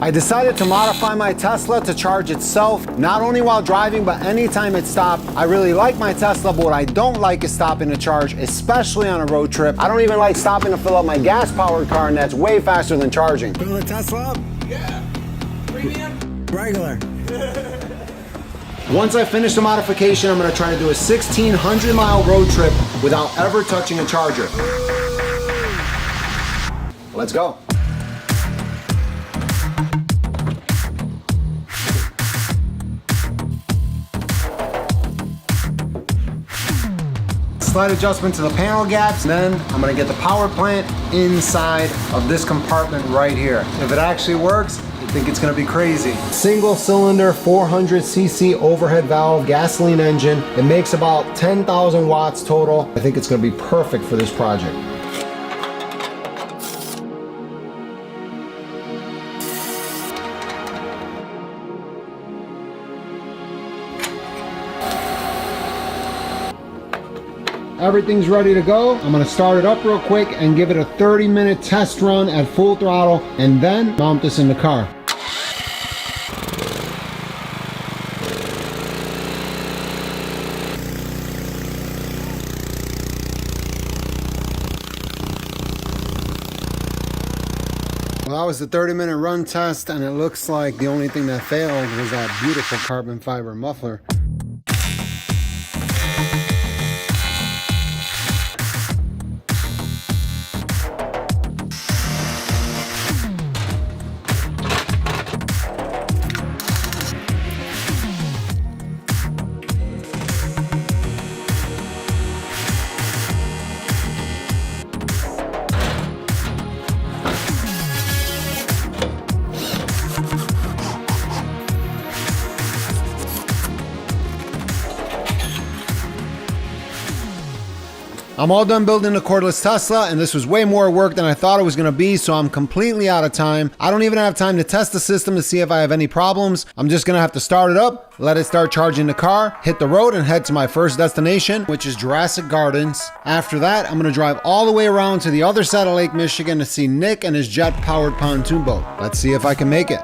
I decided to modify my Tesla to charge itself, not only while driving, but anytime it stopped. I really like my Tesla, but what I don't like is stopping to charge, especially on a road trip. I don't even like stopping to fill up my gas-powered car, and that's way faster than charging. Fill the Tesla up? Yeah. Premium? Regular. Once I finish the modification, I'm gonna try to do a 1,600-mile road trip without ever touching a charger. Let's go. Slight adjustment to the panel gaps, and then I'm gonna get the power plant inside of this compartment right here. If it actually works, I think it's gonna be crazy. Single cylinder 400cc overhead valve gasoline engine. It makes about 10,000 watts total. I think it's gonna be perfect for this project. Everything's ready to go. I'm gonna start it up real quick and give it a 30-minute test run at full throttle, and then mount this in the car. Well, that was the 30-minute run test, and it looks like the only thing that failed was that beautiful carbon fiber muffler. I'm all done building the cordless Tesla, and this was way more work than I thought it was gonna be, so I'm completely out of time. I don't even have time to test the system to see if I have any problems. I'm just gonna have to start it up, let it start charging the car, hit the road, and head to my first destination, which is Jurassic Gardens. After that, I'm gonna drive all the way around to the other side of Lake Michigan to see Nick and his jet-powered pontoon boat. Let's see if I can make it.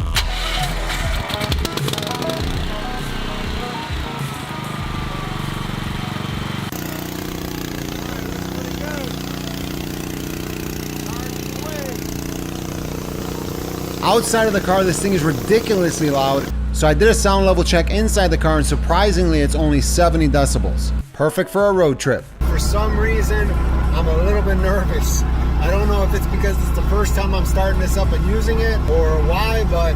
Outside of the car, this thing is ridiculously loud, so I did a sound level check inside the car, and surprisingly, it's only 70 decibels. Perfect for a road trip. For some reason, I'm a little bit nervous. I don't know if it's because it's the first time I'm starting this up and using it, or why, but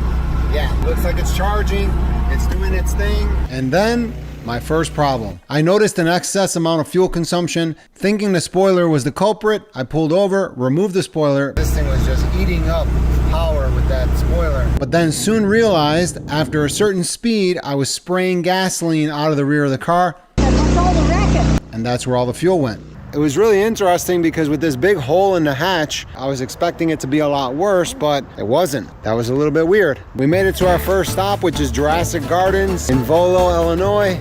yeah, looks like it's charging, it's doing its thing. And then, my first problem. I noticed an excess amount of fuel consumption. Thinking the spoiler was the culprit, I pulled over, removed the spoiler. This thing was just eating up power with that spoiler. But then soon realized, after a certain speed, I was spraying gasoline out of the rear of the car. And that's where all the fuel went. It was really interesting because with this big hole in the hatch, I was expecting it to be a lot worse, but it wasn't. That was a little bit weird. We made it to our first stop, which is Jurassic Gardens in Volo, Illinois.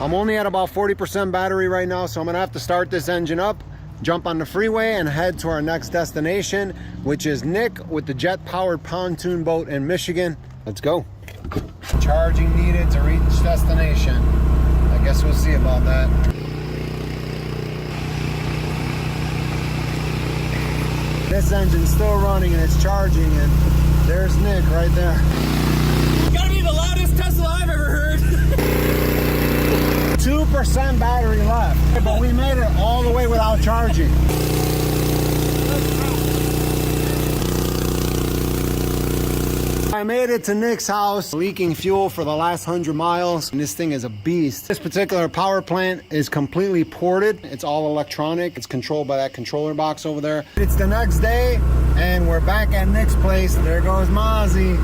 I'm only at about 40% battery right now, so I'm gonna have to start this engine up, jump on the freeway, and head to our next destination, which is Nick with the jet-powered pontoon boat in Michigan. Let's go. Charging needed to reach destination. I guess we'll see about that. This engine's still running and it's charging, and there's Nick right there. Gotta be the loudest Tesla I've ever heard. 2% battery left, but we made it all the way without charging. I made it to Nick's house, leaking fuel for the last 100 miles, and this thing is a beast. This particular power plant is completely ported. It's all electronic. It's controlled by that controller box over there. It's the next day, and we're back at Nick's place. There goes Mozzie.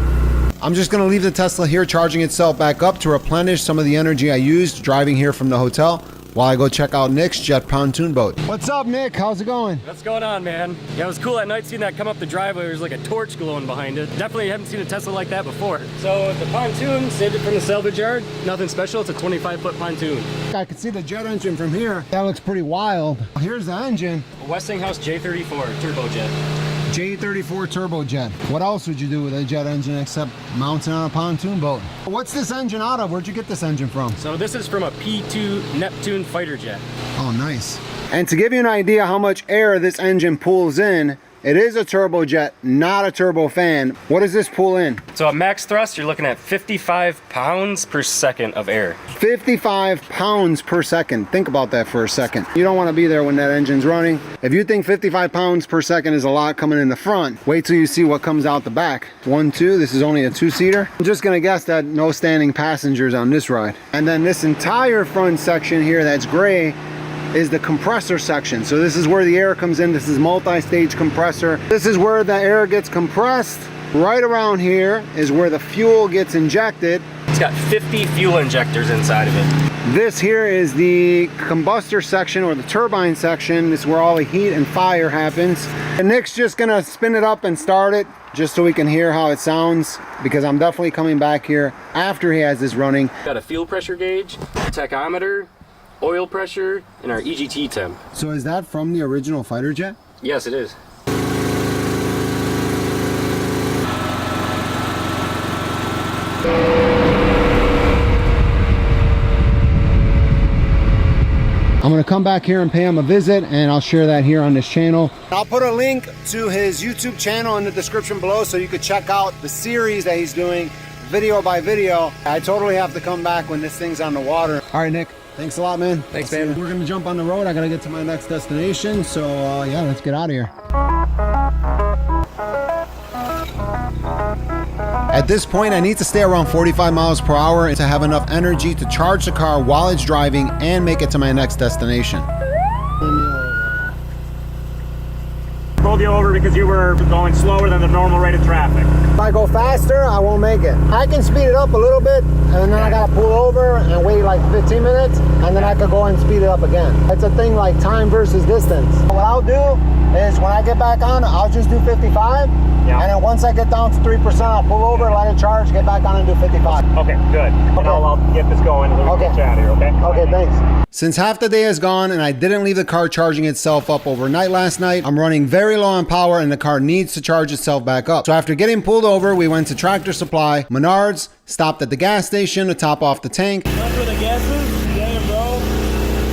I'm just gonna leave the Tesla here charging itself back up to replenish some of the energy I used driving here from the hotel. while I go check out Nick's jet pontoon boat. What's up, Nick? How's it going? What's going on, man? Yeah, it was cool at night seeing that come up the driveway. There's like a torch glowing behind it. Definitely haven't seen a Tesla like that before. So the pontoon, saved it from the salvage yard. Nothing special, it's a 25-foot pontoon. I can see the jet engine from here. That looks pretty wild. Here's the engine. A Westinghouse J34 turbojet. J34 turbojet. What else would you do with a jet engine except mounting on a pontoon boat? What's this engine out of? Where'd you get this engine from? So this is from a P2 Neptune fighter jet. Oh, nice. And to give you an idea how much air this engine pulls in, it is a turbojet, not a turbofan. What does this pull in? So at max thrust, you're looking at 55 pounds per second of air. 55 pounds per second. Think about that for a second. You don't want to be there when that engine's running. If you think 55 pounds per second is a lot coming in the front, wait till you see what comes out the back. 1, 2, this is only a 2-seater. I'm just gonna guess that no standing passengers on this ride. And then this entire front section here that's gray is the compressor section. So this is where the air comes in. This is multi-stage compressor. This is where the air gets compressed. Right around here is where the fuel gets injected. It's got 50 fuel injectors inside of it. This here is the combustor section, or the turbine section. This is where all the heat and fire happens. And Nick's just gonna spin it up and start it just so we can hear how it sounds, because I'm definitely coming back here after he has this running. Got a fuel pressure gauge, tachometer, oil pressure, and our EGT temp. So is that from the original fighter jet? Yes, it is. I'm gonna come back here and pay him a visit, and I'll share that here on this channel. I'll put a link to his YouTube channel in the description below so you could check out the series that he's doing video by video. I totally have to come back when this thing's on the water. All right, Nick. Thanks a lot, man. Thanks, man. We're gonna jump on the road. I gotta get to my next destination. So yeah, let's get out of here. At this point, I need to stay around 45 miles per hour to have enough energy to charge the car while it's driving and make it to my next destination. Pulled you over because you were going slower than the normal rate of traffic. If I go faster, I won't make it. I can speed it up a little bit, and then I gotta pull over and wait like 15 minutes, and then I could go and speed it up again. It's a thing like time versus distance. What I'll do is when I get back on, I'll just do 55, and then once I get down to 3%, I'll pull over, let it charge, get back on and do 55. Okay, good. And I'll get this going and then we'll get you out of here, okay? Okay, thanks. Since half the day is gone and I didn't leave the car charging itself up overnight last night, I'm running very low on power and the car needs to charge itself back up. So after getting pulled over, we went to Tractor Supply, Menards, stopped at the gas station to top off the tank. That's where the gas is? Damn, bro.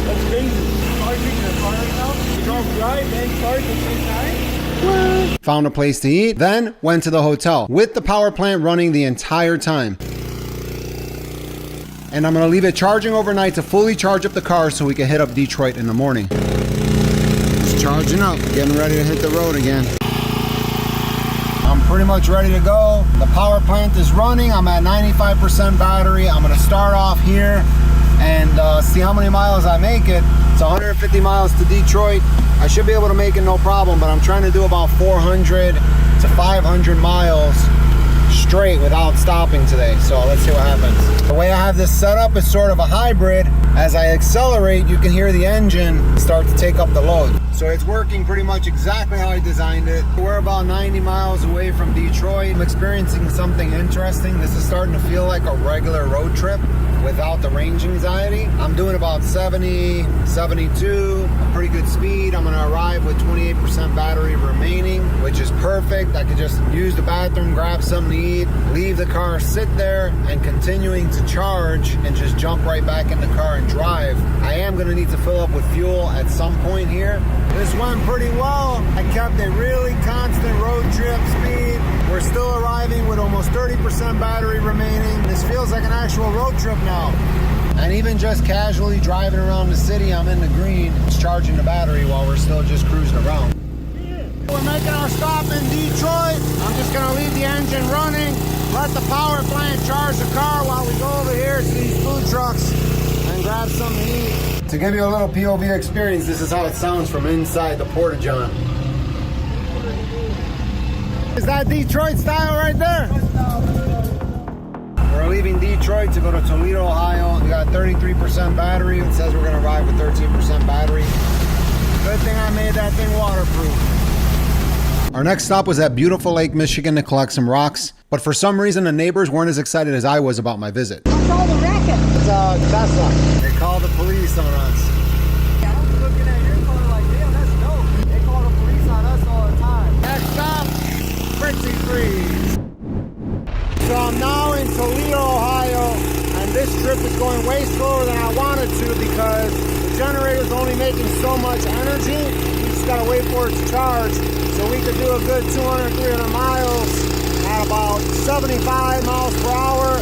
That's crazy. Charging your car right now? You drove drive and charge at the same time? Found a place to eat, then went to the hotel with the power plant running the entire time. And I'm gonna leave it charging overnight to fully charge up the car so we can hit up Detroit in the morning. Just charging up, getting ready to hit the road again. I'm pretty much ready to go. The power plant is running. I'm at 95% battery. I'm gonna start off here and see how many miles I make it. It's 150 miles to Detroit. I should be able to make it no problem, but I'm trying to do about 400 to 500 miles straight without stopping today. So let's see what happens. The way I have this set up is sort of a hybrid. As I accelerate, you can hear the engine start to take up the load. So it's working pretty much exactly how I designed it. We're about 90 miles away from Detroit. I'm experiencing something interesting. This is starting to feel like a regular road trip without the range anxiety. I'm doing about 70, 72, a pretty good speed. I'm gonna arrive with 28% battery remaining, which is perfect. I could just use the bathroom, grab something to eat, leave the car, sit there, and continuing to charge and just jump right back in the car and drive. I am gonna need to fill up with fuel at some point here. This went pretty well. I kept a really constant road trip speed. We're still arriving with almost 30% battery remaining. This feels like an actual road trip now. And even just casually driving around the city, I'm in the green. It's charging the battery while we're still just cruising around. We're making our stop in Detroit. I'm just gonna leave the engine running, let the power plant charge the car while we go over here to these food trucks and grab something to eat. To give you a little POV experience, this is how it sounds from inside the Porta-John. Is that Detroit style right there? We're leaving Detroit to go to Toledo, Ohio. We got 33% battery. It says we're gonna arrive with 13% battery. Good thing I made that thing waterproof. Our next stop was at beautiful Lake Michigan to collect some rocks, but for some reason the neighbors weren't as excited as I was about my visit. What's all the racket? It's a Tesla. They called the police on us. Yeah, I was looking at your car like, damn, that's dope. They call the police on us all the time. Next stop, Fritzy Freeze. So I'm now in Toledo, Ohio, and this trip is going way slower than I wanted to because the generator's only making so much energy. You just gotta wait for it to charge. So we could do a good 200, 300 miles at about 75 miles per hour.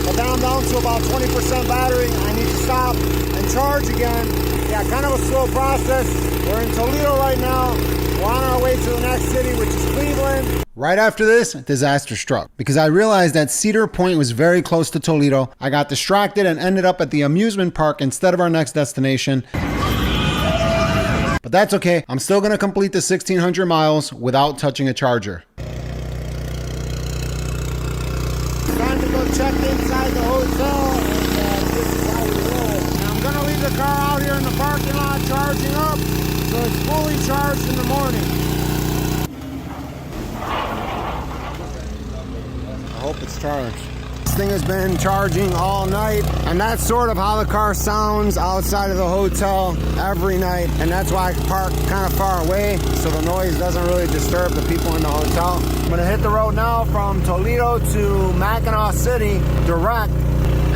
But then I'm down to about 20% battery. I need to stop and charge again. Yeah, kind of a slow process. We're in Toledo right now. We're on our way to the next city, which is Cleveland. Right after this, disaster struck because I realized that Cedar Point was very close to Toledo. I got distracted and ended up at the amusement park instead of our next destination. But that's okay. I'm still going to complete the 1,600 miles without touching a charger. Time to go check inside the hotel, and this is how we roll. And I'm going to leave the car out here in the parking lot charging up, so it's fully charged in the morning. I hope it's charged. This thing has been charging all night, and that's sort of how the car sounds outside of the hotel every night, and that's why I park kind of far away so the noise doesn't really disturb the people in the hotel. I'm gonna hit the road now from Toledo to Mackinac City direct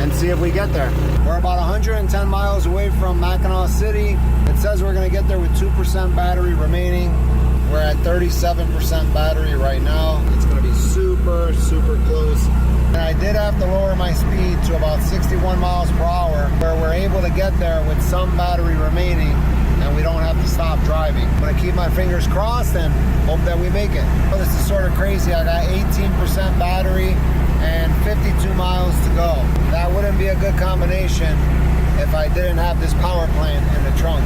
and see if we get there. We're about 110 miles away from Mackinac City. It says we're gonna get there with 2% battery remaining. We're at 37% battery right now. It's gonna be super, super close. And I did have to lower my speed to about 61 miles per hour, where we're able to get there with some battery remaining and we don't have to stop driving. I'm gonna keep my fingers crossed and hope that we make it. Well, this is sort of crazy. I got 18% battery and 52 miles to go. That wouldn't be a good combination if I didn't have this power plant in the trunk.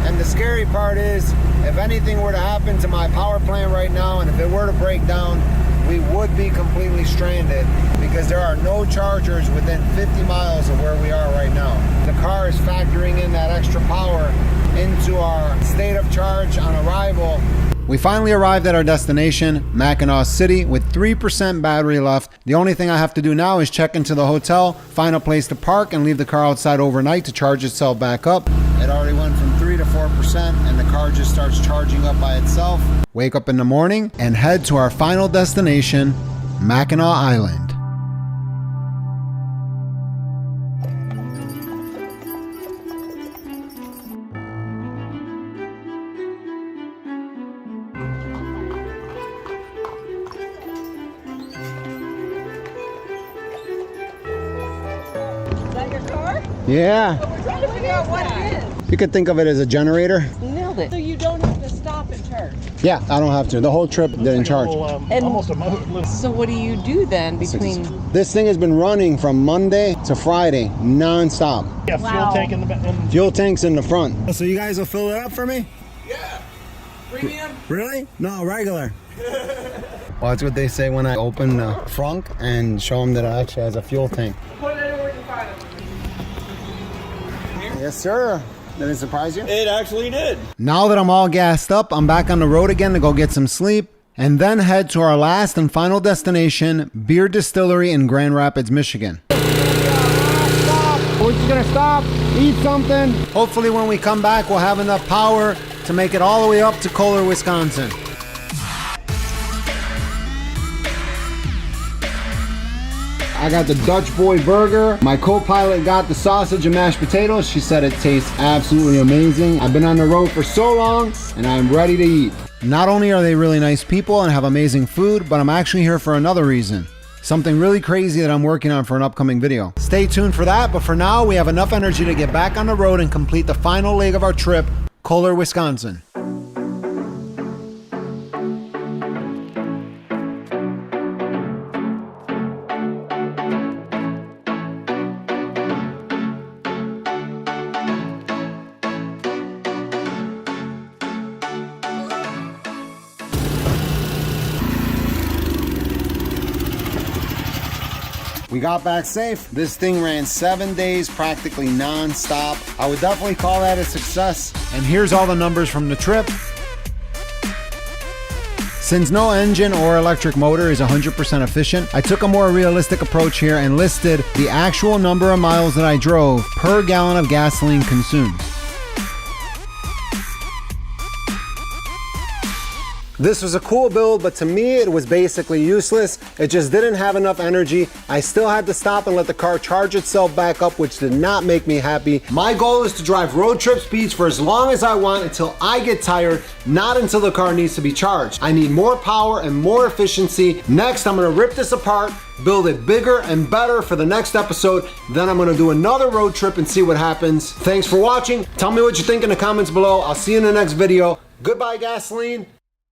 And the scary part is, if anything were to happen to my power plant right now and if it were to break down, we would be completely stranded because there are no chargers within 50 miles of where we are right now. The car is factoring in that extra power into our state of charge on arrival. We finally arrived at our destination, Mackinac City, with 3% battery left. The only thing I have to do now is check into the hotel, find a place to park, and leave the car outside overnight to charge itself back up. It already went from 3 to 4%, and the car just starts charging up by itself. Wake up in the morning and head to our final destination, Mackinac Island. Is that your car? Yeah, But we're trying to figure out what it is. you could think of it as a generator. Nailed it. So you don't have to stop and charge. Yeah, I don't have to. The whole trip didn't charge. And- Almost a motor. So what do you do then between? This thing has been running from Monday to Friday, non-stop. Yeah, Wow. fuel tank in the back. Fuel tank's in the front. So you guys will fill it up for me? Yeah. Premium? Really? No, regular. Well, that's what they say when I open the front and show them that it actually has a fuel tank. Put it anywhere you can find it. Yes, sir. Did it surprise you? It actually did. Now that I'm all gassed up, I'm back on the road again to go get some sleep and then head to our last and final destination, Beer Distillery in Grand Rapids, Michigan. We're just gonna stop, eat something. Hopefully when we come back, we'll have enough power to make it all the way up to Kohler, Wisconsin. I got the Dutch Boy burger. My co-pilot got the sausage and mashed potatoes. She said it tastes absolutely amazing. I've been on the road for so long and I'm ready to eat. Not only are they really nice people and have amazing food, but I'm actually here for another reason. Something really crazy that I'm working on for an upcoming video. Stay tuned for that, but for now, we have enough energy to get back on the road and complete the final leg of our trip, Kohler, Wisconsin. We got back safe. This thing ran 7 days, practically non-stop. I would definitely call that a success. And here's all the numbers from the trip. Since no engine or electric motor is 100% efficient, I took a more realistic approach here and listed the actual number of miles that I drove per gallon of gasoline consumed. This was a cool build, but to me it was basically useless. It just didn't have enough energy. I still had to stop and let the car charge itself back up, which did not make me happy. My goal is to drive road trip speeds for as long as I want until I get tired, not until the car needs to be charged. I need more power and more efficiency. Next, I'm gonna rip this apart, build it bigger and better for the next episode. Then I'm gonna do another road trip and see what happens. Thanks for watching. Tell me what you think in the comments below. I'll see you in the next video. Goodbye, gasoline.